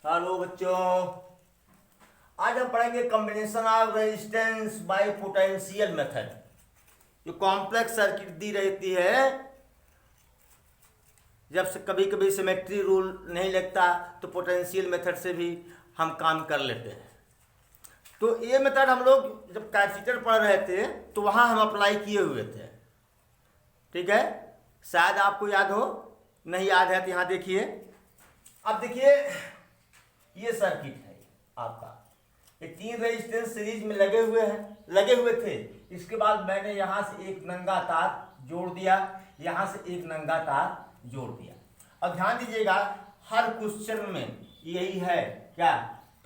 Hello बच्चों, आज हम पढ़ेंगे combination of resistance bye potential method. जो कॉम्प्लेक्स सर्किट दी रहती है, जब से कभी कभी सिमेट्री रूल नहीं लगता तो पोटेंशियल मेथड से भी हम काम कर लेते हैं। तो ये मेथड हम लोग जब कैपेसिटर पढ़ रहे थे तो वहाँ हम अप्लाई किए हुए थे। ठीक है, शायद आपको याद हो, नहीं याद है तो यहाँ देखिए। अब देखिए, ये सर्किट है आपका, ये 3 रेजिस्टेंस सीरीज में लगे हुए थे। इसके बाद मैंने यहाँ से एक नंगा तार जोड़ दिया, यहाँ से एक नंगा तार जोड़ दिया। अब ध्यान दीजिएगा, हर क्वेश्चन में यही है क्या,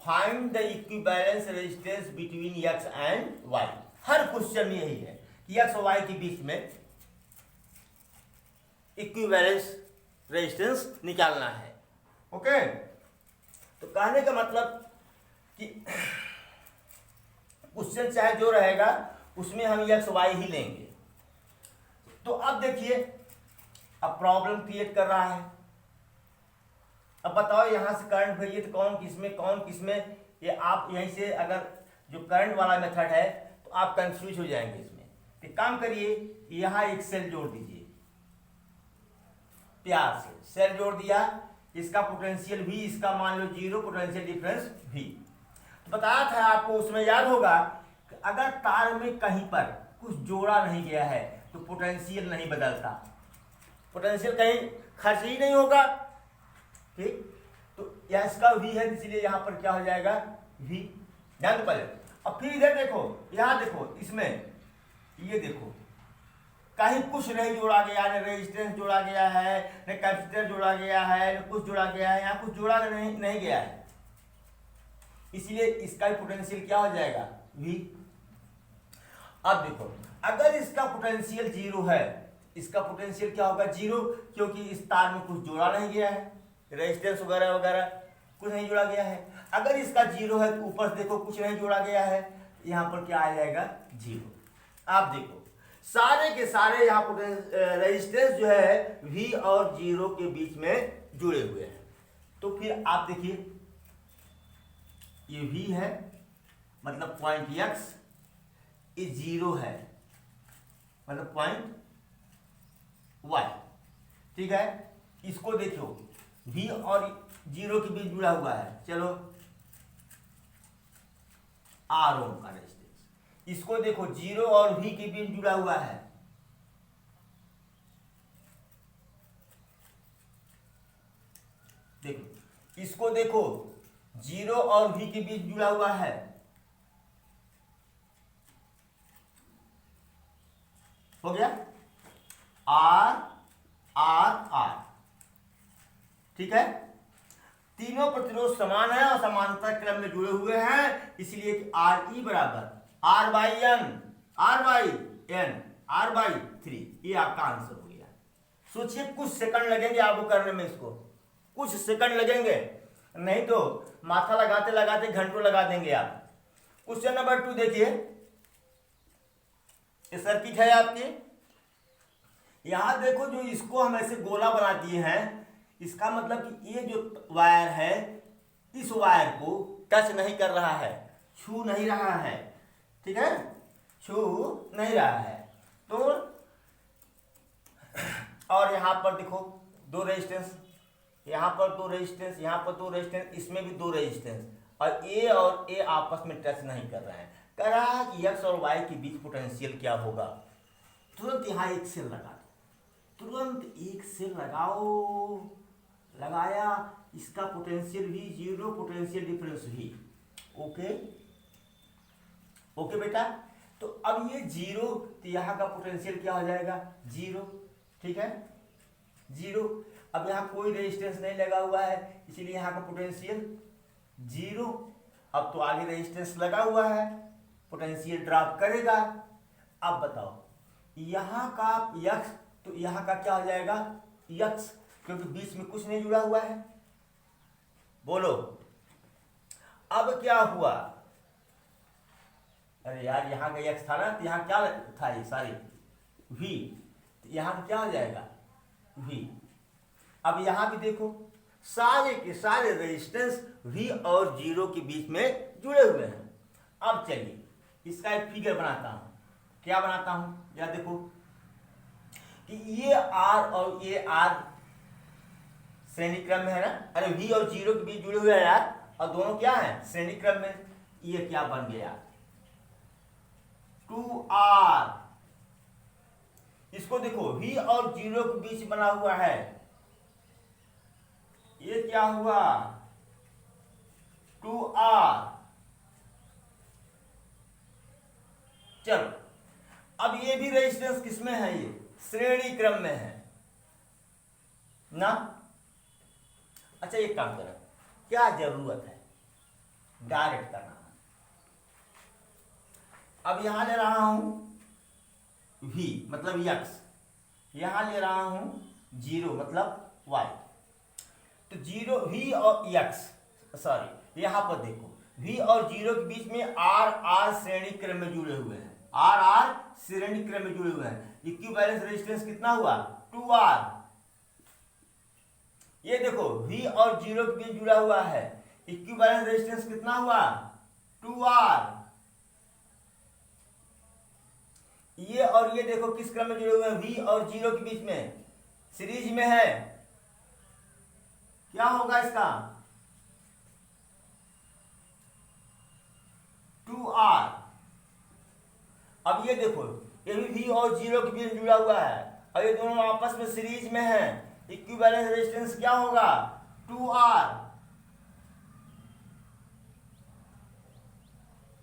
find the equivalence resistance between X and Y. हर क्वेश्चन में यही है कि एक्स और वाई के बीच में इक्विवेलेंस रेजिस्टेंस निकालना है। ओके, तो कहने का मतलब कि क्वेश्चन चाहे जो रहेगा उसमें हम एक्स वाई ही लेंगे। तो अब देखिए, अब प्रॉब्लम क्रिएट कर रहा है। अब बताओ यहां से करंट भेजिए तो कौन किसमें ये आप यहीं से अगर जो करंट वाला मेथड है तो आप कंफ्यूज हो जाएंगे इसमें। एक काम करिए, यहां एक सेल जोड़ दीजिए, प्यार से सेल जोड़ दिया। इसका पोटेंशियल भी, इसका मान लो 0, पोटेंशियल डिफरेंस भी। तो बताया था आपको, उसमें याद होगा कि अगर तार में कहीं पर कुछ जोड़ा नहीं गया है तो पोटेंशियल नहीं बदलता, पोटेंशियल कहीं खर्च ही नहीं होगा। ठीक, तो यह इसका भी है, इसलिए यहां पर क्या हो जाएगा, भी। ध्यान दो पहले। अब फिर इधर देखो, यहां देखो, इसमें ये देखो, कहीं कुछ नहीं जोड़ा गया, न रेजिस्टेंस जोड़ा गया है, न कैपेसिटर जोड़ा गया है, न कुछ जोड़ा गया है, यहाँ कुछ जोड़ा नहीं गया है। इसलिए इसका पोटेंशियल क्या हो जाएगा, V। अब देखो, अगर इसका पोटेंशियल 0 है, इसका पोटेंशियल क्या होगा, 0, क्योंकि इस तार में कुछ जोड़ा नहीं गया है, रेजिस्टेंस वगैरह वगैरह कुछ नहीं जोड़ा गया है। अगर इसका 0 है तो ऊपर से देखो कुछ नहीं जोड़ा गया है, यहाँ पर क्या आ जाएगा, 0। आप देखो सारे के सारे यहाँ रेजिस्टेंस जो है V और 0 के बीच में जुड़े हुए हैं। तो फिर आप देखिए, ये V है, मतलब पॉइंट X, ये 0 है, मतलब पॉइंट Y। ठीक है, इसको देखो, V और 0 के बीच जुड़ा हुआ है, चलो R ओम का रेजिस्टेंस। इसको देखो, 0 और V के बीच जुड़ा हुआ है, देखो इसको देखो, 0 और V के बीच जुड़ा हुआ है। हो गया, R R R। ठीक है, तीनों प्रतिरोध समान है और समांतर क्रम में जुड़े हुए हैं, इसलिए कि RE बराबर R by N, R by N, R by 3। ये आपका आंसर हो गया। सोचिए, कुछ सेकंड लगेंगे आपको करने में, इसको कुछ सेकंड लगेंगे, नहीं तो माथा लगाते लगाते घंटों लगा देंगे आप। क्वेश्चन नंबर 2 देखिए, ये सर्किट है आपकी। यहां देखो, जो इसको हम ऐसे गोला बना दिए हैं, इसका मतलब कि ये जो वायर है, इस वायर को टच नहीं कर रहा है, छू नहीं रहा है। ठीक है, छू नहीं रहा है। तो और यहां पर देखो 2 रेजिस्टेंस, यहां पर 2 रेजिस्टेंस, यहां पर 2 रेजिस्टेंस, इसमें भी 2 रेजिस्टेंस, और A आपस में टच नहीं कर रहे हैं। कह रहा है कि X और Y के बीच पोटेंशियल क्या होगा। तुरंत यहां एक सेल लगा दो, तुरंत एक सेल लगाओ, लगाया, इसका पोटेंशियल भी 0, पोटेंशियल डिफरेंस भी। ओके ओके बेटा। तो अब ये 0, तो यहाँ का पोटेंशियल क्या हो जाएगा, 0। ठीक है, 0। अब यहाँ कोई रेजिस्टेंस नहीं लगा हुआ है, इसीलिए यहाँ का पोटेंशियल 0। अब तो आगे रेजिस्टेंस लगा हुआ है, पोटेंशियल ड्रॉप करेगा। अब बताओ, यहाँ का X, तो यहाँ का क्या हो जाएगा, X, क्योंकि बीच में कुछ नहीं जुड़ा हुआ है। बोलो, अब क्या हुआ, अरे यार, यहाँ का X था ना, तो यहाँ क्या था, ये सारी V, तो यहाँ क्या हो जाएगा, V। अब यहाँ भी देखो, सारे के सारे रेजिस्टेंस V और 0 के बीच में जुड़े हुए हैं। अब चलिए इसका एक फिगर बनाता हूं। क्या बनाता हूं, या देखो कि ये R और ये R श्रेणी क्रम में है ना। अरे V और 0 के बीच जुड़े हुए हैं यार, और दोनों क्या है, श्रेणी क्रम में। ये क्या बन गया, 2R। इसको देखो V और 0 के बीच बना हुआ है, ये क्या हुआ, 2R। चलो अब ये भी रेजिस्टेंस किसमें है, ये श्रेणी क्रम में है ना। अच्छा एक काम करें, क्या जरूरत है डायरेक्ट करना। अब यहां ले रहा हूं V मतलब x, यहां ले रहा हूं 0 मतलब y। तो 0 V और x, सॉरी यहां पर देखो V और 0 के बीच में R श्रेणी क्रम में जुड़े हुए हैं, R श्रेणी क्रम में जुड़े हुए हैं। इक्विवेलेंस रेजिस्टेंस कितना हुआ, 2R। ये देखो V और 0 के बीच जुड़ा हुआ है, इक्विवेलेंस रेजिस्टेंस कितना हुआ, 2R। ये और ये देखो किस क्रम में जुड़े हुए हैं, V और 0 के बीच में सीरीज में है। क्या होगा इसका, 2R। अब ये देखो ये भी V और 0 के बीच जुड़ा हुआ है, और ये दोनों आपस में सीरीज में है। इक्विवेलेंस रेजिस्टेंस क्या होगा, 2R।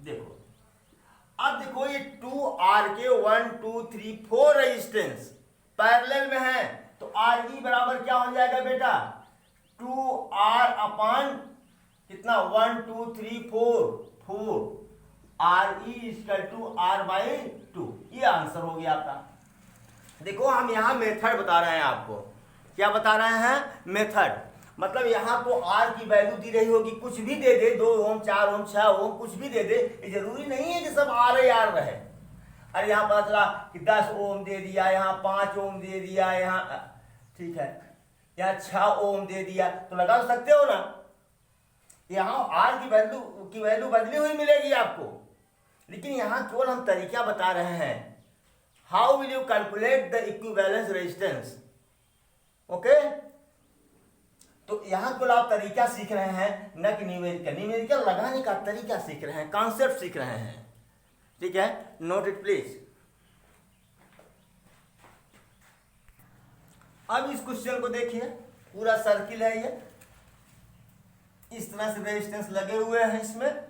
देखो अब देखो ये 2R के 1 2 3 4 रेजिस्टेंस पैरेलल में है, तो RE बराबर क्या हो जाएगा बेटा, 2R अपान कितना, 1 2 3 4 RE इक्वल टू R/2। ये आंसर हो गया आपका। देखो हम यहाँ मेथड बता रहे हैं आपको, क्या बता रहे हैं, मेथड। मतलब यहाँ तो R की वैल्यू दी रही होगी, कुछ भी दे दे, 2 ओम 4 ओम 6 ओम कुछ भी दे दे, ये जरूरी नहीं है कि सब R रहे। अरे यहाँ पता चला कि 10 ओम दे दिया, यहाँ 5 ओम दे दिया, यहाँ ठीक है, यहाँ 6 ओम दे दिया, तो लगा सकते हो ना। यहाँ R की वैल्यू बदली हुई मिलेगी आपको, लेकिन यहाँ केवल हम तरीका बता रहे हैं, how will you calculate the equivalence resistance. Okay, तो यहाँ केवल आप तरीका सीख रहे हैं, न कि न्यूमेरिकल लगाने का तरीका सीख रहे हैं, कॉन्सेप्ट सीख रहे हैं। ठीक है, नोट इट प्लीज। अब इस क्वेश्चन को देखिए, पूरा सर्किल है ये, इस तरह से रेजिस्टेंस लगे हुए हैं इसमें,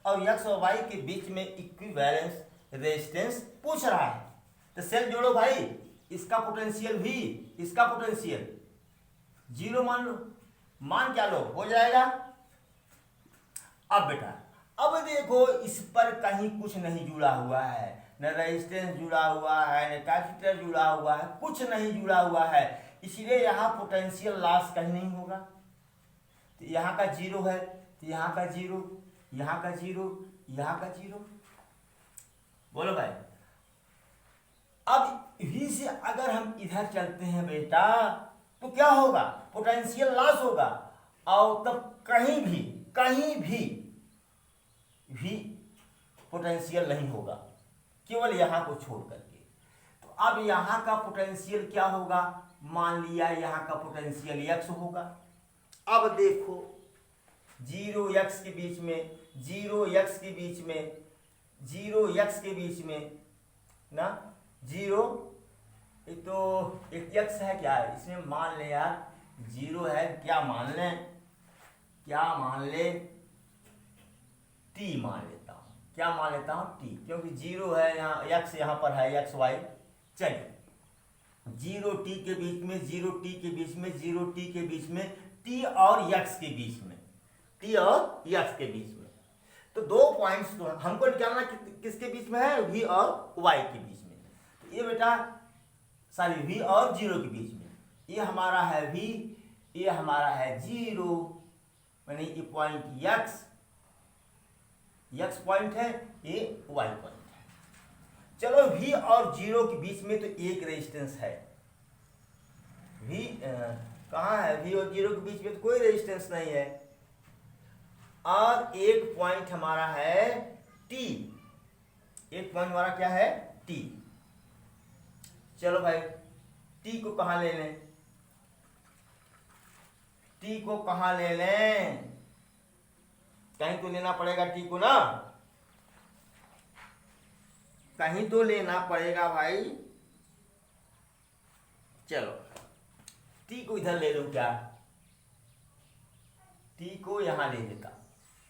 और x और y के बीच में इक्विवेलेंस रेजिस्टेंस पूछ रहा है। तो सेल जोड़ो भाई, इसका पोटेंशियल V, इसका पोटेंशियल 0 मान लो, मान क्या लो, हो जाएगा। अब बेटा अब देखो इस पर कहीं कुछ नहीं जुड़ा हुआ है, न रेजिस्टेंस जुड़ा हुआ है, न कैपेसिटर जुड़ा हुआ है, कुछ नहीं जुड़ा हुआ है, इसलिए यहाँ पोटेंशियल लॉस कहीं नहीं होगा। तो यहाँ का 0 है, तो यहाँ का 0, यहाँ का 0, यहाँ का 0। बोलो भाई, अब V से अगर हम इधर चलते हैं बेटा, तो क्या होगा, पोटेंशियल लॉस होगा, और तब कहीं भी V पोटेंशियल नहीं होगा, केवल यहाँ को छोड़ करके। तो अब यहाँ का पोटेंशियल क्या होगा, मान लिया यहाँ का पोटेंशियल x होगा। अब देखो 0x के बीच में, 0x के बीच में, 0x के बीच में ना, 0 तो एक x है क्या है इसमें, मान ले यार 0 है, क्या मान ले, t मान लेता हूँ, क्या मान लेता हूँ, t, क्योंकि 0 है यहाँ, x यहाँ पर है, x y। चलिए 0t के बीच में, 0t के बीच में, 0t के बीच में, t और x के बीच में, t और x के बीच में। तो 2 पॉइंट्स तो हमको निकालना किसके बीच में है, v और y के बीच में। तो ये बेटा सॉरी v और 0 के बीच में, ये हमारा है v, ये हमारा है 0, यानी ये पॉइंट x पॉइंट है, ये y पॉइंट है। चलो v और 0 के बीच में तो एक रेजिस्टेंस है, v कहाँ है? V और 0 के बीच में तो कोई रेजिस्टेंस नहीं है। और एक पॉइंट हमारा है T, एक पॉइंट हमारा क्या है? T। चलो भाई T को कहाँ ले लें? T को कहाँ ले लें? कहीं तो लेना पड़ेगा T को ना, कहीं तो लेना पड़ेगा भाई। चलो T को इधर ले लूं क्या? T को यहां ले लेता।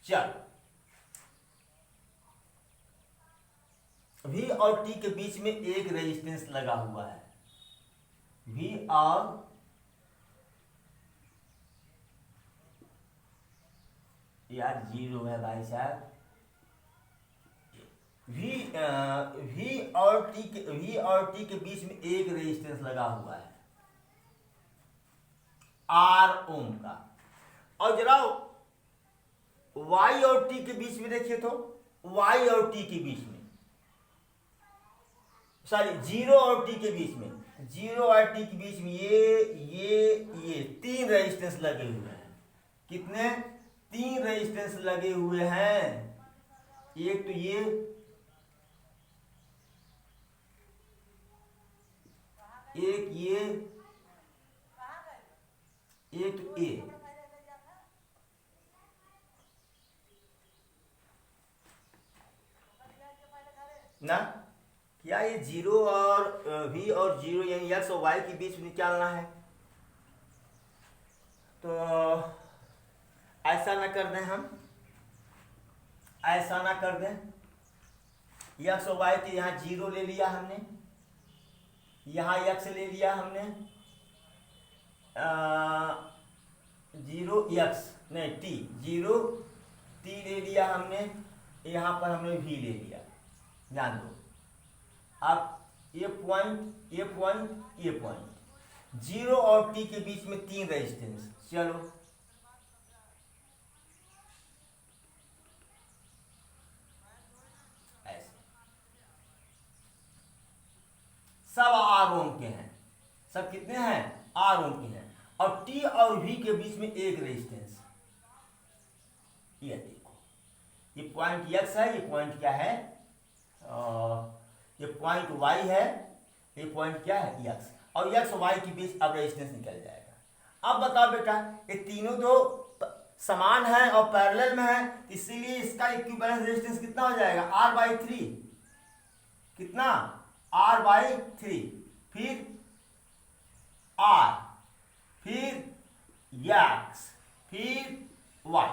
चल V और T के बीच में एक रेजिस्टेंस लगा हुआ है। V और यार 0 है भाई साहब। V और T के बीच में एक रेजिस्टेंस लगा हुआ है R ओम का। और जरा Y और T के बीच में देखिए तो, Y और T के बीच में, सॉरी 0 और T के बीच में, 0 और T के बीच में ये 3 रेजिस्टेंस लगे हुए हैं। कितने? 3 रेजिस्टेंस लगे हुए हैं। एक तो ये, एक ये, एक ये। ना क्या ये 0 और V और 0 यानी X और Y के बीच निकालना है? तो ऐसा ना कर दें, हम ऐसा ना कर दें। X और Y के यहाँ 0 ले लिया हमने, यहाँ X ले लिया हमने, 0 X नहीं T, 0 T ले लिया हमने, यहाँ पर हमने V ले लिया। ध्यान दो, अब ये पॉइंट, ये पॉइंट, ये पॉइंट, 0 और T के बीच में 3 रेजिस्टेंस। चलो ऐसे सब R ओम के हैं, सब कितने हैं? R ओम के हैं। और T और V के बीच में एक रेजिस्टेंस, ये देखो, ये पॉइंट X है, ये पॉइंट क्या है? ये पॉइंट Y है, ये पॉइंट क्या है? X। और X और Y के बीच अब रेजिस्टेंस निकल जाएगा। अब बताओ बेटा, ये तीनों तो समान है और पैरेलल में है, इसीलिए इसका इक्विवेलेंट रेजिस्टेंस कितना हो जाएगा? R/3। कितना? R/3। फिर R, फिर X, फिर Y।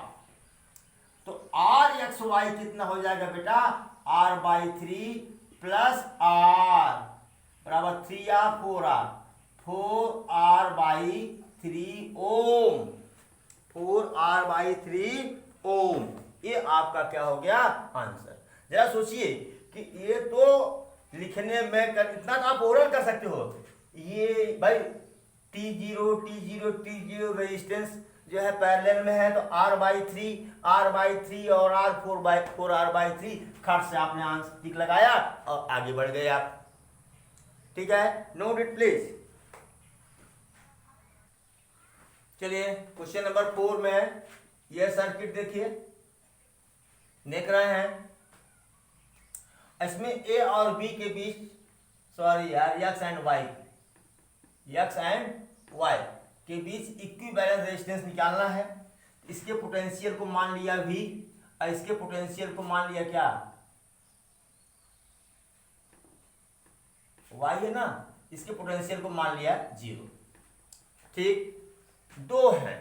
तो RXY कितना हो जाएगा बेटा? R/3 प्लस R बराबर 3R 4R, 4R/3 ओम, 4R/3 ओम। ये आपका क्या हो गया? आंसर। जरा सोचिए कि ये तो लिखने में इतना तो आप ओरल कर सकते हो। ये भाई T0 रेजिस्टेंस जो है पैरेलल में है, तो R/3 और R/4 खट से आपने आंसर टिक लगाया और आगे बढ़ गए आप। ठीक है, नोट इट प्लीज। चलिए क्वेश्चन नंबर 4 में यह सर्किट देखिए, देख रहे हैं। इसमें A और B के बीच, सॉरी यार, X एंड Y के बीच इक्विवेलेंट रेजिस्टेंस निकालना है। इसके पोटेंशियल को मान लिया V और इसके पोटेंशियल को मान लिया क्या? Y है ना, इसके पोटेंशियल को मान लिया 0। ठीक, 2 है।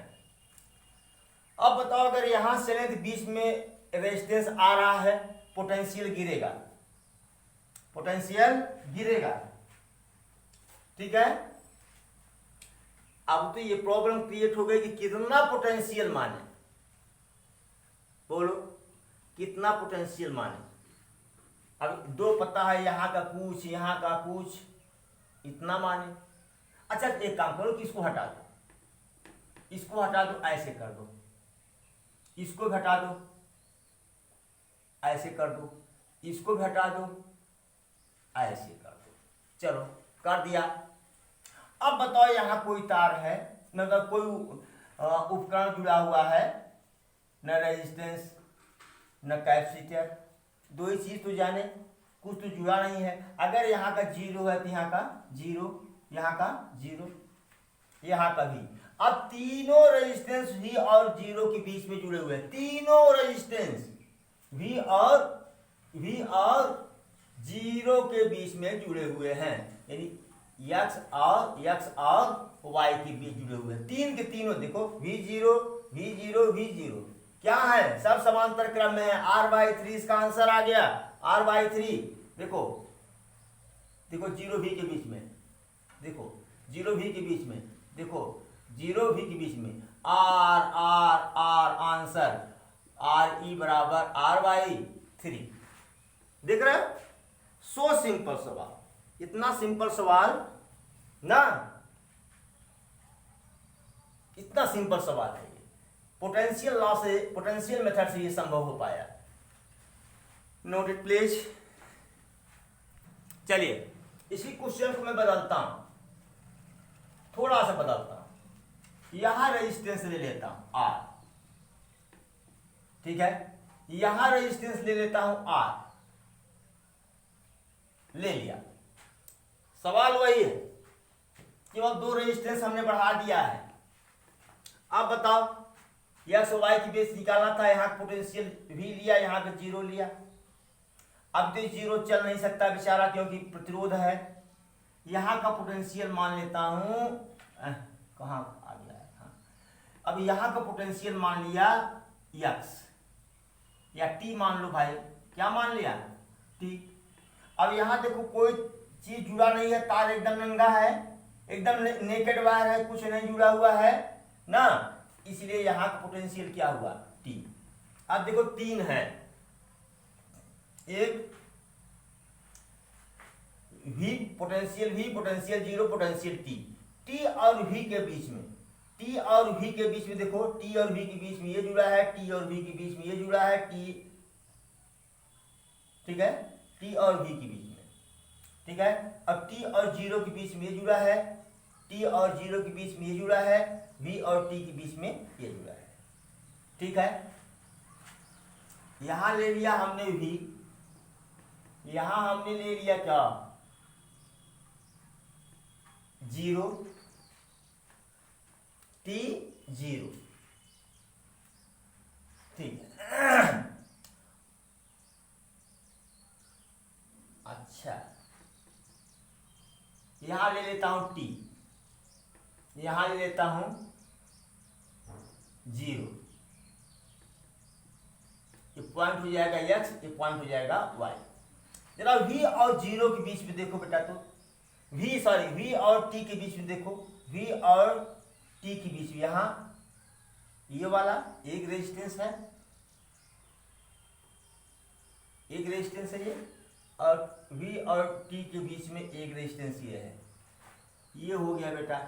अब बताओ, अगर यहां से लें तो बीच में रेजिस्टेंस आ रहा है, पोटेंशियल गिरेगा, पोटेंशियल गिरेगा। ठीक है, अब तो ये प्रॉब्लम क्रिएट हो गई कि कितना पोटेंशियल माने। बोलो कितना पोटेंशियल माने? अब 2 पता है, यहां का कुछ, यहां का कुछ, इतना माने। अच्छा एक काम करो कि इसको हटा दो, इसको हटा दो, ऐसे कर दो, इसको भी हटा दो, ऐसे कर दो, इसको भी हटा दो, ऐसे कर दो। चलो कर दिया। अब बताओ, यहां कोई तार है, मतलब कोई उपकरण जुड़ा हुआ है, न रेजिस्टेंस न कैपेसिटर, दो ही चीज तो जाने, कुछ तो जुड़ा नहीं है। अगर यहाँ का जीरो है तो यहाँ का जीरो, यहाँ का जीरो, यहाँ का भी। अब तीनों रेजिस्टेंस V और जीरो के बीच में जुड़े हुए हैं, तीनों रेजिस्टेंस V और जीरो के बीच में जुड़े हुए हैं, यानी X और Y के बीच जुड़े हुए हैं। तीन के तीनों देखो V0 क्या है, सब समांतर क्रम में है। R/3 इसका आंसर आ गया, R/3। देखो जीरो V के बीच में, देखो जीरो V के बीच में, देखो जीरो V के बीच में R आंसर RE बराबर R/3। देख रहे हो, सो सिंपल सवाल, इतना सिंपल सवाल ना, इतना सिंपल सवाल है। पोटेंशियल लॉ से, पोटेंशियल मेथड से ये संभव हो पाया। Note it please. चलिए इसी क्वेश्चन को मैं बदलता हूं, थोड़ा सा बदलता हूं। यहां रेजिस्टेंस ले लेता हूं R, ठीक है, यहां रेजिस्टेंस ले लेता हूं R, ले लिया। सवाल वही है, केवल दो रेजिस्टेंस हमने बढ़ा दिया है। अब बताओ, X और Y की बेस निकालना था, यहाँ पोटेंशियल V लिया, यहाँ पे जीरो लिया। अब तो जीरो चल नहीं सकता बेचारा, क्योंकि प्रतिरोध है। यहाँ का पोटेंशियल मान लेता हूं, कहाँ आ गया है, हाँ। अब यहाँ का पोटेंशियल मान लिया X या T मान लो भाई, क्या मान लिया T। अब यहाँ देखो कोई चीज जुड़ा नहीं है, तार एकदम नंगा है, एकदम नेकेड वायर है, कुछ नहीं जुड़ा हुआ है ना, इसलिए यहां का पोटेंशियल क्या हुआ T। अब देखो तीन है, एक V potential zero, potential T और V के बीच में, T और V के बीच में देखो, T और V के बीच में ये जुड़ा है, T और V के बीच में ये जुड़ा है, T, ठीक है, T और V के बीच में, ठीक है। अब T और जीरो के बीच में ये जुड़ा है, T और जीरो के बीच में ये जुड़ा है, V और T के बीच में ये जुड़ा है, ठीक है। यहां ले लिया हमने V, यहां हमने ले लिया क्या जीरो, T जीरो, ठीक है। अच्छा, यहां ले लेता हूं T, यहां ले लेता हूं जीरो, ये पॉइंट हो जाएगा X, ये पॉइंट हो जाएगा Y। जरा V और जीरो के बीच में देखो बेटा, तो V और T के बीच में देखो, V और T के बीच में यहां ये वाला एक रेजिस्टेंस है, एक रेजिस्टेंस है ये, और V और T के बीच में एक रेजिस्टेंस ये है, ये हो गया बेटा,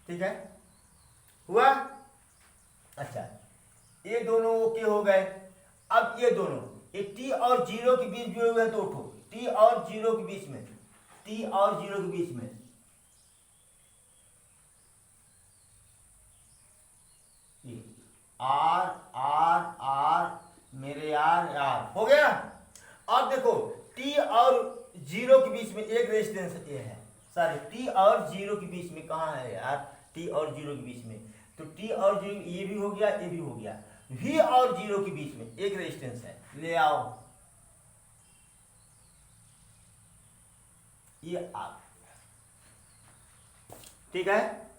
ठीक है, हुआ। अच्छा, ये दोनों ओके हो गए। अब ये दोनों, ये T और जीरो के बीच जुड़े हुए हैं, दो ठो T और जीरो के बीच में, T और जीरो के बीच में R मेरे R हो गया। अब देखो T और जीरो के बीच में एक रेजिस्टेंस ये है, सॉरी T और जीरो के बीच में कहाँ है यार, T और जीरो के बीच में, तो T और जीरो, ये भी हो गया, ये भी हो गया। V और जीरो के बीच में एक रेजिस्टेंस है, ले आओ, ये आ, ठीक है,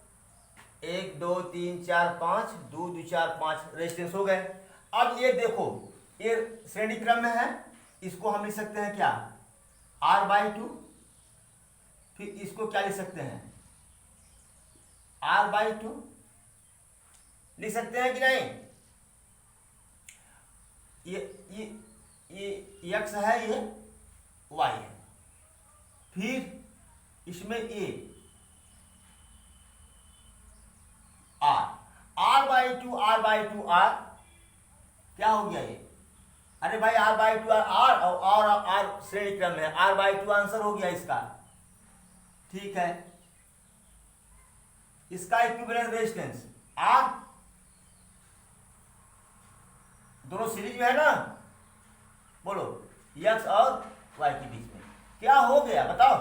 1 2 3 4 5, 2 2 4 5 रेजिस्टेंस हो गए। अब ये देखो, ये श्रेणी क्रम में है, इसको हम लिख सकते हैं क्या R/2, फिर इसको क्या लिख सकते हैं R/2, लिख सकते हैं कि नहीं। ये X है, ये Y है, फिर इसमें A R/2 R क्या हो गया ये, अरे भाई R/2 R और R श्रेणी क्रम में, R/2 आंसर हो गया इसका, ठीक है। इसका इक्विवेलेंट रेजिस्टेंस आर, दोनों सीरीज में है ना, बोलो एक्स और वाई के बीच में क्या हो गया बताओ,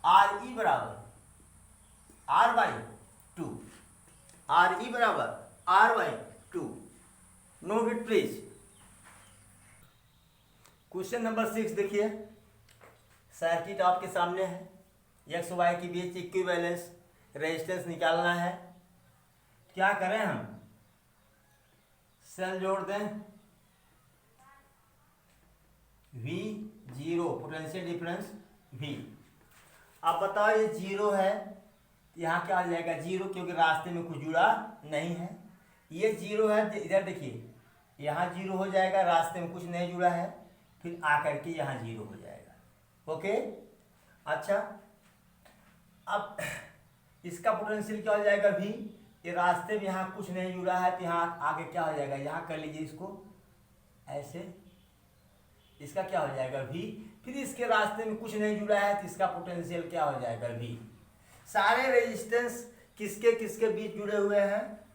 आर ई बराबर R by two, R E बराबर R by two. Note it please. Question number 6 देखिए, सर्किट आपके सामने है, एक्स वाई के बीच इक्विवेलेंस रेजिस्टेंस निकालना है। क्या करें हम, सेल जोड़ दें, V zero potential difference V। अब बताओ ये जीरो है, यहाँ क्या आ जाएगा जीरो, क्योंकि रास्ते में कुछ जुड़ा नहीं है। ये जीरो है, इधर देखिए यहाँ जीरो हो जाएगा, रास्ते में कुछ नहीं जुड़ा है, फिर आकर के यहाँ जीरो हो जाएगा। ओके, अच्छा अब इसका पोटेंशियल क्या हो जाएगा V, ये रास्ते में यहाँ कुछ नहीं जुड़ा है, तो यहाँ आगे क्या हो जाएगा, यहाँ कर लीजिए इसको ऐसे, इसका क्या हो जाएगा V, फिर इसके रास्ते में कुछ नहीं जुड़ा है तो इसका पोटेंशियल क्या हो जाएगा V। सारे रेजिस्टेंस किसके किसके बीच जुड़े हुए हैं,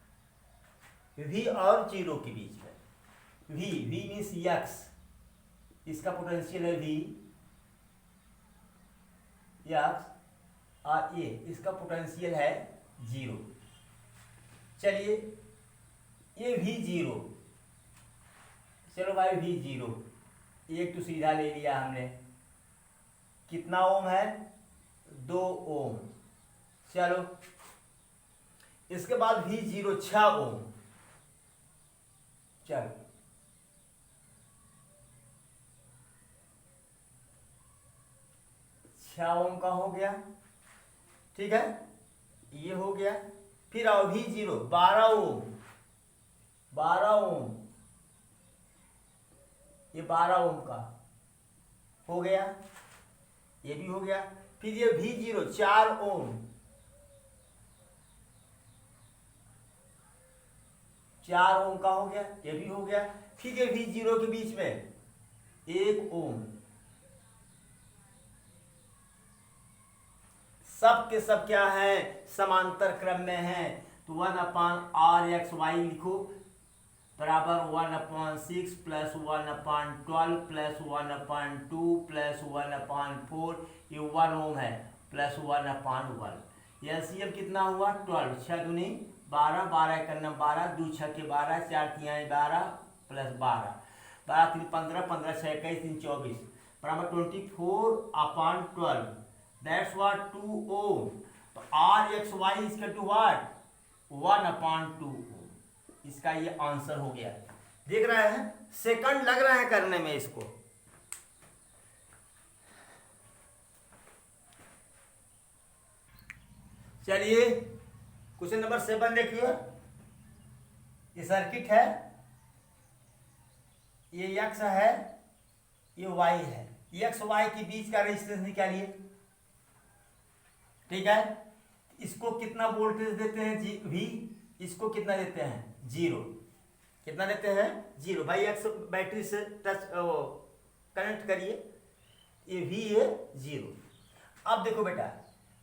V और जीरो के बीच में। V मीन्स एक्स, इसका पोटेंशियल है V एक्स, और ये इसका पोटेंशियल है जीरो। चलिए ये V जीरो, चलो भाई V जीरो, एक तो सीधा ले लिया हमने, कितना ओम है 2 ओम। चलो इसके बाद V जीरो 6 ओम, चलो 6 ओम का हो गया, ठीक है, ये हो गया। फिर आओ V जीरो 12 ओम, 12 ओम, ये 12 ओम का हो गया, ये भी हो गया। फिर ये V जीरो 4 ओम, 4 ओम का हो गया, ये भी हो गया। फिर ये V जीरो के बीच में 1 ओम, सब के सब क्या है, समांतर क्रम में है, तो 1/r(x,y) लिखो बराबर 1/6 प्लस 1/12 प्लस 1/2 प्लस 1/4, ये 1 ओम है, प्लस 1/1। एलसीएम कितना हुआ 12, 6 दूनी 12, 12 एक 12, 2 6 के 12, 4 3 12 प्लस 12, 12 3 15, 15 6 21, 3 24 बराबर 24/12। दैट्स व्हाट 2 ओम। तो r(x,y) इक्वल टू व्हाट 1/2 ओम। इसका ये आंसर हो गया। देख रहे हैं, सेकंड लग रहे हैं करने में इसको। चलिए क्वेश्चन नंबर 7 देखिए, ये सर्किट है, ये x है, ये y है, x y के बीच का रेजिस्टेंस निकालिए, ठीक है। इसको कितना वोल्टेज देते हैं V, इसको कितना देते हैं 0, कितना देते हैं 0। भाई एक्स बैटरी से टच कनेक्ट करिए, ये V है 0। अब देखो बेटा,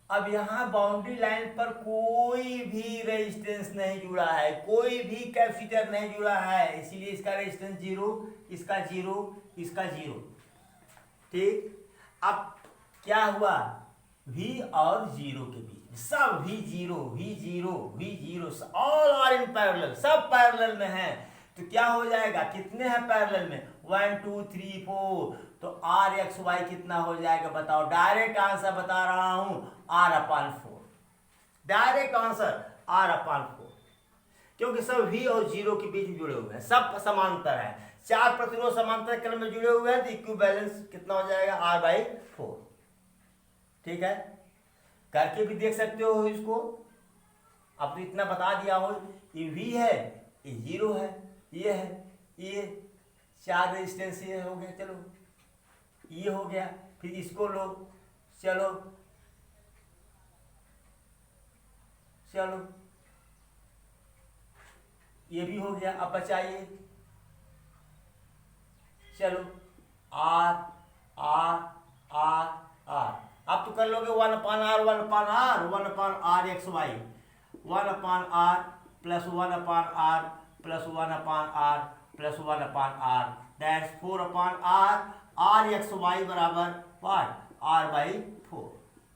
अब यहाँ बाउंड्री लाइन पर कोई भी रेजिस्टेंस नहीं जुड़ा है, कोई भी कैपेसिटर नहीं जुड़ा है, इसीलिए इसका रेजिस्टेंस 0, इसका 0, इसका 0, ठीक। अब क्या हुआ, V और 0 के बीच में सब V zero all are in parallel, सब पैरेलल में है, तो क्या हो जाएगा, कितने हैं पैरेलल में 1 2 3 4, तो r(x,y) कितना हो जाएगा बताओ। डायरेक्ट आंसर बता रहा हूं r/4, डायरेक्ट आंसर r/4, क्योंकि सब V और 0 के बीच में जुड़े हुए हैं, सब समांतर है, 4 प्रतिरोध समांतर क्रम में जुड़े हुए हैं, तो इक्विवेलेंस कितना हो जाएगा r/4, ठीक है। करके भी देख सकते हो इसको, अब तो इतना बता दिया हो, ये V है, ये 0 है, ये है, ये 4 रेजिस्टेंस ये हो गया, चलो ये हो गया, फिर इसको लो, चलो चलो ये भी हो गया। अब बचाइए, चलो R R R R, आप तो कर लोगे 1/r 1/r 1/r X Y 1/r plus 1/r plus 1/r plus 1/r that's 4/r r X Y बराबर वाट r/4।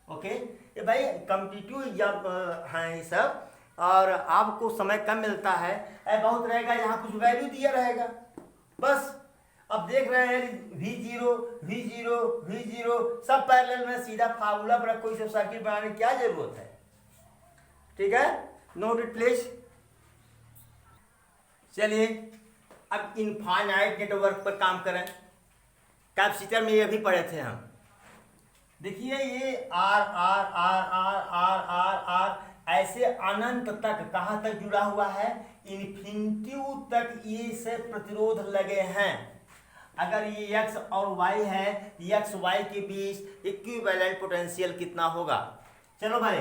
ओके, ये भाई कॉम्पिटिटिव एग्जाम हैं ये सब, और आपको समय कम मिलता है, बहुत रहेगा यहाँ कुछ वैल्यू दिया रहेगा बस। अब देख रहे हैं V0 V0 V0 सब पैरेलल में, सीधा फार्मूला पर कोई सब सर्किट बनाने की क्या जरूरत है। ठीक है, नोट इट प्लीज। चलिए अब इनफाइनाइट नेटवर्क पर काम करें। कैपेसिटर में ये भी पढ़े थे हम। देखिए ये R R R R R R R ऐसे अनंत तक कहाँ तक जुड़ा हुआ है, इन्फिनिटी तक ये से प्रतिरोध लगे हैं। अगर ये x और y है, x y के बीच इक्विवेलेंट पोटेंशियल कितना होगा। चलो भाई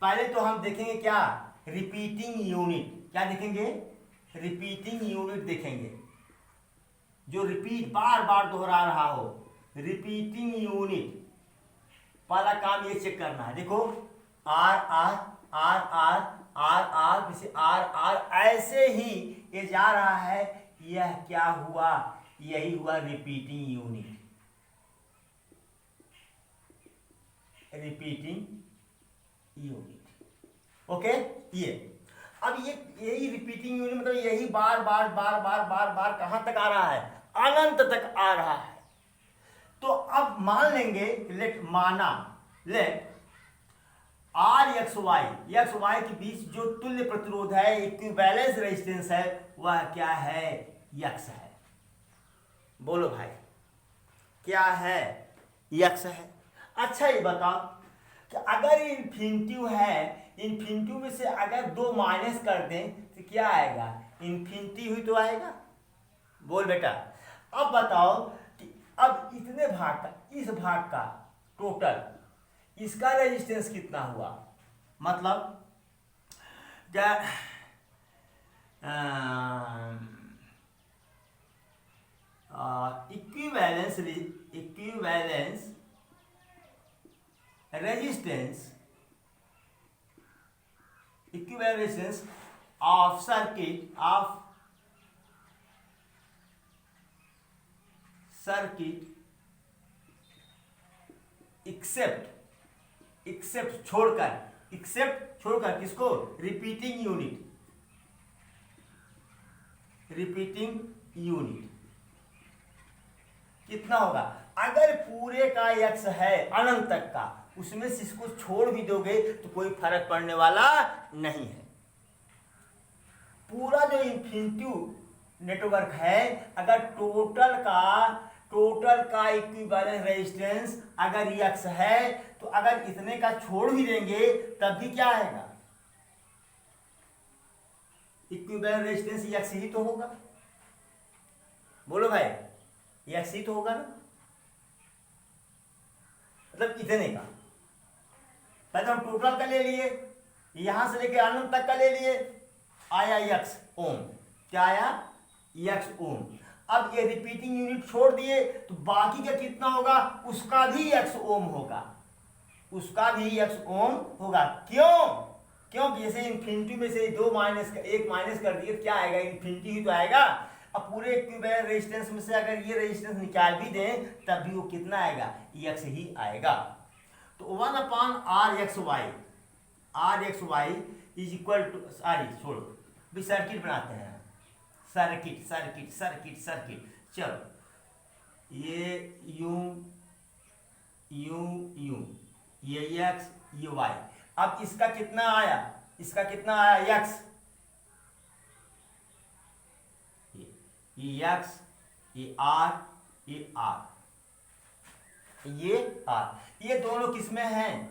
पहले तो हम देखेंगे क्या, रिपीटिंग यूनिट। क्या देखेंगे, रिपीटिंग यूनिट देखेंगे, जो रिपीट बार बार दोहरा रहा हो, रिपीटिंग यूनिट। पहला काम ये चेक करना है, देखो R R R R R R जैसे आर आर ऐसे ही ये जा रहा है, यह क्या हुआ, यही हुआ repeating unit. Repeating unit okay. ये अब ये यही रिपीटिंग यूनिट मतलब यही बार बार बार बार बार बार कहां तक आ रहा है, अनंत तक आ रहा है। तो अब मान लेंगे, लेट आर एक्स वाई के बीच जो तुल्य प्रतिरोध है, इक्विवेलेंस रेजिस्टेंस है, वह क्या है, यक्स है। बोलो भाई क्या है, यक्स है। अच्छा ये बताओ कि अगर इन्फिनिटी है, इन्फिनिटी में से अगर 2 माइनस कर दें तो क्या आएगा, इन्फिनिटी हुई तो आएगा। बोल बेटा। अब बताओ कि अब इतने भाग का, इस भाग का टोटल इसका रेजिस्टेंस कितना हुआ, मतलब क्या equivalence resistance of circuit except छोड़कर किसको, रिपीटिंग यूनिट कितना होगा। अगर पूरे का x है अनंत तक का, उसमें से इसको छोड़ भी दोगे तो कोई फर्क पड़ने वाला नहीं है। पूरा जो इन्फिनिटी नेटवर्क है, अगर टोटल का इक्विवेलेंट रेजिस्टेंस अगर x है, तो अगर इतने का छोड़ भी देंगे तब भी क्या आएगा, इक्विवेलेंट रेजिस्टेंस x ही तो होगा। बोलो भाई, x ही तो होगा ना, मतलब इतने का। पहले हम टोटल का ले लिए, यहां से लेके अनंत तक का ले लिए, आया x ओम। क्या आया, x ओम। अब ये रिपीटिंग यूनिट छोड़ दिए तो बाकी का कितना होगा, उसका भी x ओम होगा, क्यों, क्योंकि जैसे इन्फिनिटी में से 1 माइनस कर दिए तो क्या आएगा, इन्फिनिटी ही तो आएगा। अब पूरे इक्विवेलेंट रेजिस्टेंस में से अगर ये रेजिस्टेंस निकाल भी दें तब भी वो कितना आएगा, x ही आएगा। तो 1/r X Y is equal to, छोड़ो भी, सर्किट बनाते हैं, सर्किट। चलो ये यूं ये x ये y। अब इसका कितना आया, x, ये x ये r ये r, ये दोनों किसमें हैं,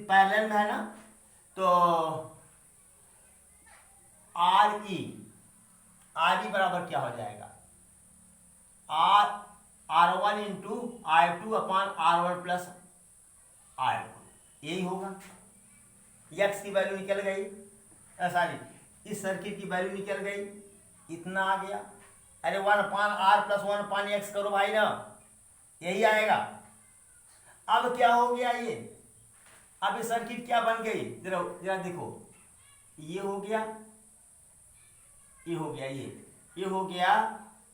पैरेलल में है ना। तो RE बराबर क्या हो जाएगा, R1 इंटू I2 अपान R1 प्लस R2, यही होगा। x की वैल्यू निकल गई, इस सर्किट की वैल्यू निकल गई, इतना आ गया। अरे 1/r प्लस 1/x करो भाई ना, यही आएगा। अब क्या हो गया ये, अब ये सर्किट क्या बन गई, जरा जरा देखो, ये हो गया, ये हो गया, ये हो गया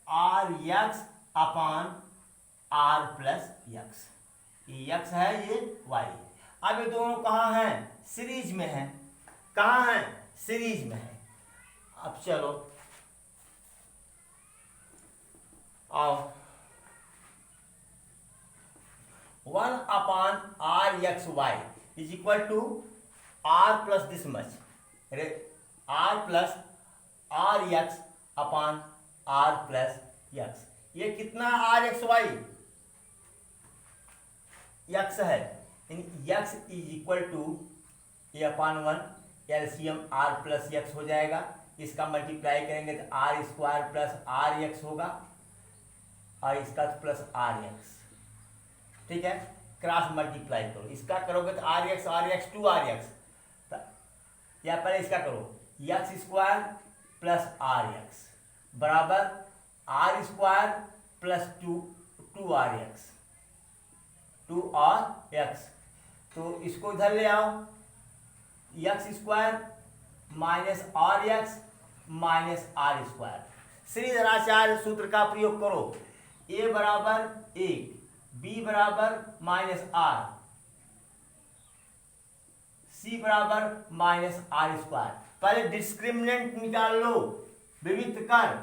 R X upon R plus X, ये यक्स है, ये वाई। अब ये दोनों कहाँ हैं, सीरीज में है, कहाँ है, सीरीज में है। अब चलो आओ, 1 upon R X Y is equal to R plus this much, R plus R X upon R plus X. ये कितना आर एक्स वाई, यक्स है, X is equal to A upon 1 LCM R plus X हो जाएगा। इसका multiply करेंगे तो R square plus R X होगा, और इसका प्लस आर यक्स, ठीक है, क्रॉस मल्टीप्लाई करो, इसका करोगे तो आर एक्स 2 आर एक्स, या पहले इसका करो, X square plus R X बराबर R square plus 2 R X, 2 R X. तो इसको इधर ले आओ, X square minus R X minus R square, Shridharacharya सूत्र का प्रयोग करो, ए बराबर 1, बी बराबर माइनस आर, सी बराबर माइनस आर स्क्वायर। पहले डिस्क्रिमिनेंट निकाल लो, विविध कर,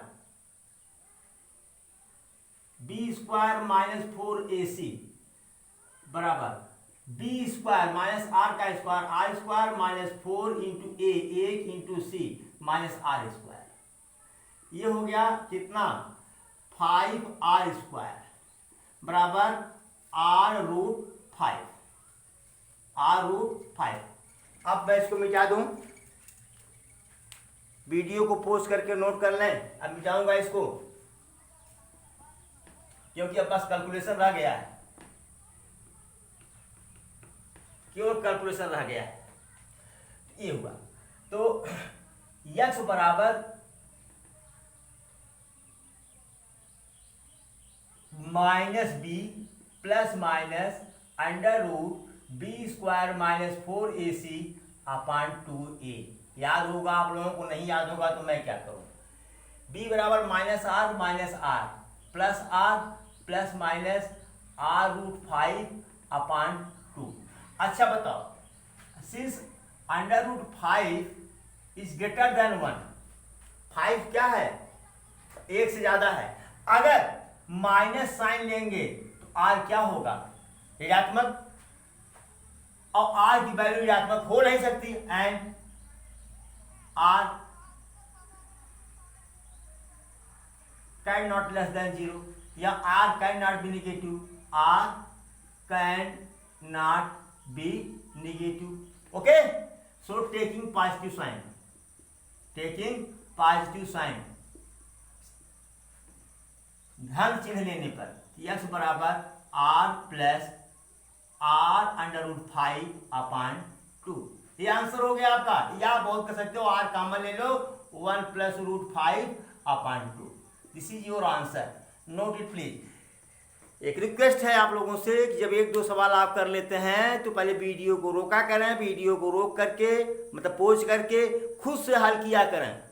बी स्क्वायर माइनस 4ac बराबर बी स्क्वायर माइनस आर का square, R square minus 4 into A, 1 into C minus R square. ये हो गया कितना, 5r स्क्वायर बराबर r रूट 5, r रूट 5। अब मैं इसको मिटा दूं, वीडियो को पोस्ट करके नोट कर लें, अब मिटाऊंगा इसको, क्योंकि अब बस कैलकुलेशन रह गया है, केवल कैलकुलेशन रह गया है। ये हुआ तो यक्स बराबर minus B plus minus under root B square minus 4ac upon 2a। याद होगा आप लोगों को, नहीं याद होगा तो मैं क्या करूं, b बराबर minus R plus minus R root 5 upon 2। अच्छा बताओ, since under root 5 is greater than 1, 5 क्या है, 1 से ज्यादा है, अगर माइनस साइन लेंगे तो आर क्या होगा, ऋणात्मक, और आर की वैल्यू ऋणात्मक हो नहीं सकती, and R can not less than 0, या R can not be negative, R can not be negative. Okay, so taking positive sign, धन चिन्ह लेने पर यक्स बराबर R plus R under root 5 upon 2। ये आंसर हो गया आपका, या बहुत कर सकते हो आर कॉमन ले लो, 1 plus root 5 upon 2, this is your answer, note it please. एक रिक्वेस्ट है आप लोगों से कि जब 1-2 सवाल आप कर लेते हैं तो पहले वीडियो को रोका करें, वीडियो को रोक करके मतलब पॉज करके खुद से हल किया करें,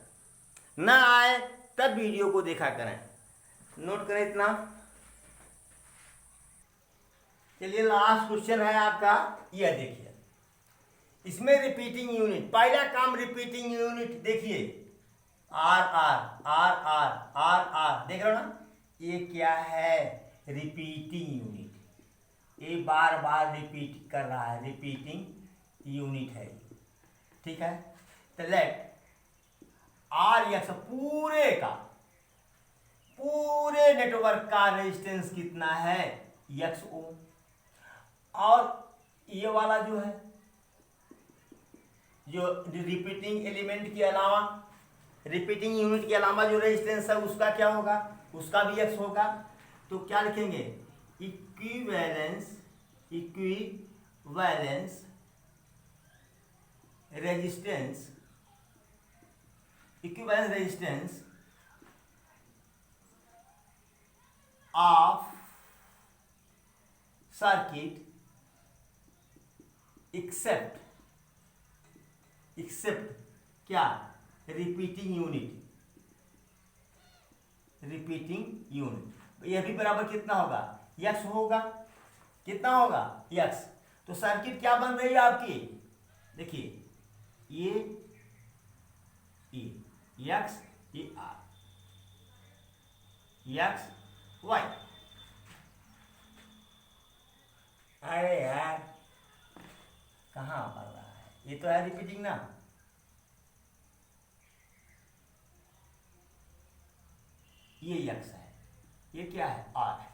ना आए तब वीडियो को देखा करें, नोट करें इतना। चलिए लास्ट क्वेश्चन है आपका, यह देखिए, इसमें रिपीटिंग यूनिट, पहला काम रिपीटिंग यूनिट देखिए, R R R R R R, देख रहे हो ना, ये क्या है, रिपीटिंग यूनिट, ये बार बार रिपीट कर रहा है, रिपीटिंग यूनिट है, ठीक है। तो लेट आर यक्स पूरे नेटवर्क का रेजिस्टेंस कितना है, यक्स ओम, और ये वाला जो है, जो रिपीटिंग एलिमेंट के अलावा, रिपीटिंग यूनिट के अलावा जो रेजिस्टेंस है उसका क्या होगा, उसका भी एक्स होगा। तो क्या लिखेंगे, equivalence resistance of circuit except क्या, रिपीटिंग यूनिट, यह भी बराबर कितना होगा, यक्स होगा, कितना होगा, यक्स। तो सर्किट क्या बन रही है आपकी, देखिए ये यक्स, ये आर, यक्स वाई। अरे यार कहाँ पड़ रहा है, ये तो है रिपीटिंग ना, ये यक्स है, ये क्या है, आर है।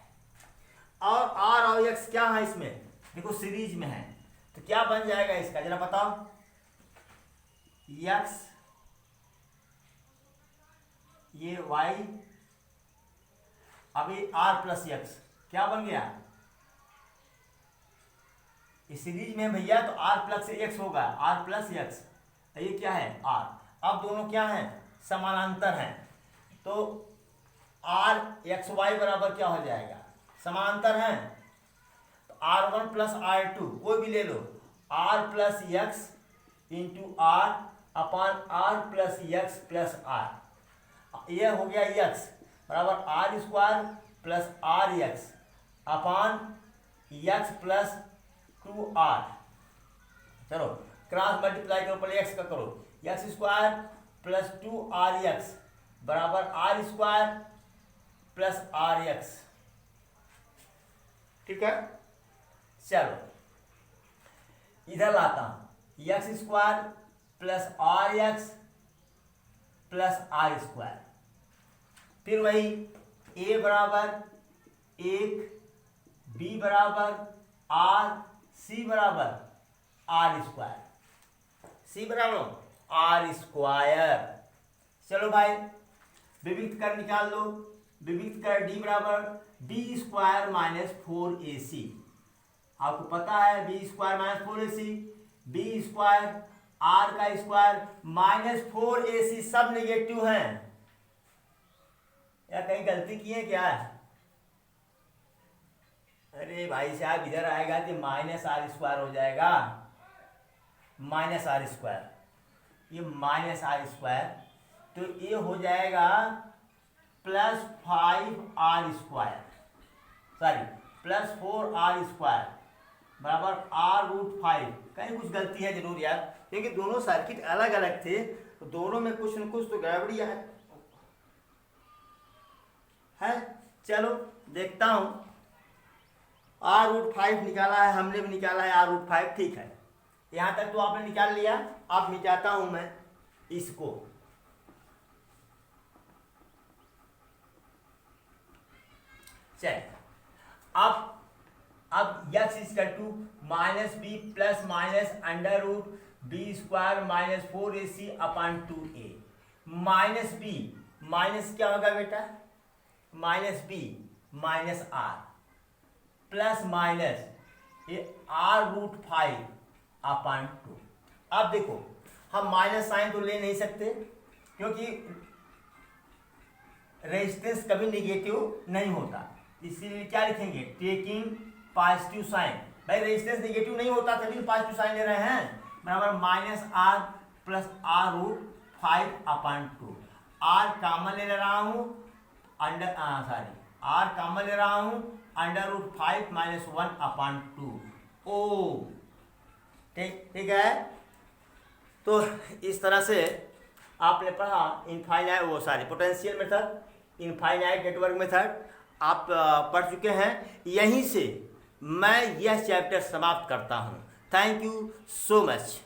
और आर और यक्स क्या है इसमें, देखो सीरीज में है, तो क्या बन जाएगा इसका जरा बताओ, यक्स, ये वाई, अभी आर प्लस यक्स क्या बन गया, इस सीरीज में भैया तो आर प्लस एक्स होगा, आर प्लस एक्स, ये क्या है आर। अब दोनों क्या हैं, समानांतर हैं, तो आर एक्स वाई बराबर क्या हो जाएगा, समानांतर हैं, तो R one plus R two कोई भी ले लो, R plus X into R upon R plus X plus R, यह हो गया एक्स बराबर R square plus R X upon X plus 2r। चलो क्रॉस मल्टीप्लाई करो, पहले एक्स का करो, एक्स स्क्वायर प्लस 2rx बराबर R square plus R X, ठीक है। चलो इधर लाता हूं, X square plus R X plus R square, फिर वही a बराबर 1, b बराबर आर, सी बराबर आर स्क्वायर, सी बराबर आर स्क्वायर। चलो भाई विविध कर निकाल लो, विविध कर डी बराबर बी स्क्वायर माइनस 4ac, आपको पता है B square minus 4ac, B square R का स्क्वायर माइनस 4ac, सब नेगेटिव हैं, या कहीं गलती की है क्या, अरे भाई साहब इधर आएगा तो माइनस आर स्क्वायर हो जाएगा, माइनस आर स्क्वायर, ये माइनस आर स्क्वायर, तो ये हो जाएगा plus 5r square, sorry plus 4r square बराबर r√5। कहीं कुछ गलती है जरूर यार, क्योंकि दोनों सर्किट अलग अलग थे, तो दोनों में कुछ न कुछ तो गड़बड़ी है। चलो देखता हूं, r√5 निकाला है हमने, भी निकाला है r√5, ठीक है, यहां तक तो आपने निकाल लिया। अब मिटाता हूं मैं इसको, चल अब x equal to minus B plus minus under root B square minus 4ac upon 2a, minus B minus क्या होगा बेटा, minus B minus R plus minus ये r√5 अपॉन 2। अब देखो हम माइनस साइन तो ले नहीं सकते, क्योंकि रेजिस्टेंस कभी नेगेटिव नहीं होता, इसीलिए क्या लिखेंगे, टेकिंग पॉजिटिव साइन। भाई रेजिस्टेंस नेगेटिव नहीं होता तभी पॉजिटिव साइन ले रहे हैं, बराबर minus R plus r√5 upon 2। R common ले रहा हूं, अंडर आर कॉमन ले रहा हूं, अंडर√5 माइनस 1 अपॉन 2। ओ ठीक है। तो इस तरह से आपने पढ़ा इनफाइनाइट, वो सारी potential method, infinite network method आप पढ़ चुके हैं। यहीं से मैं यह चैप्टर समाप्त करता हूं। Thank you so much.